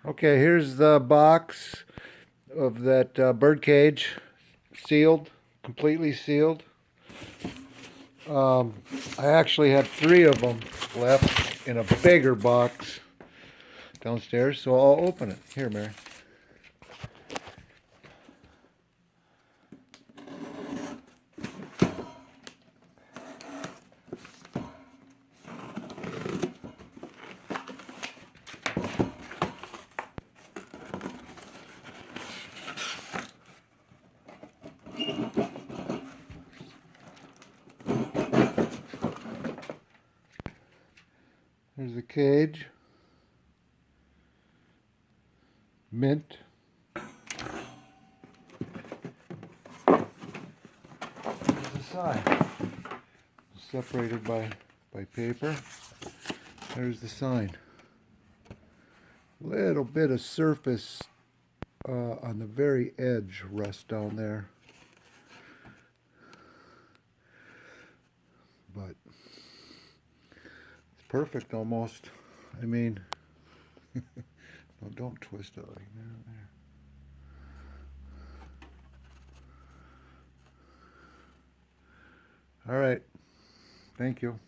Okay, here's the box of that bird cage, sealed, completely sealed. Um, I actually have 3 of them left in a bigger box downstairs, so I'll open it. Here, Mary. There's the cage. Mint. There's the sign. Separated by paper. There's the sign. Little bit of surface on the very edge rust down there. But it's perfect almost. I mean, no, don't twist it like that. There. All right. Thank you.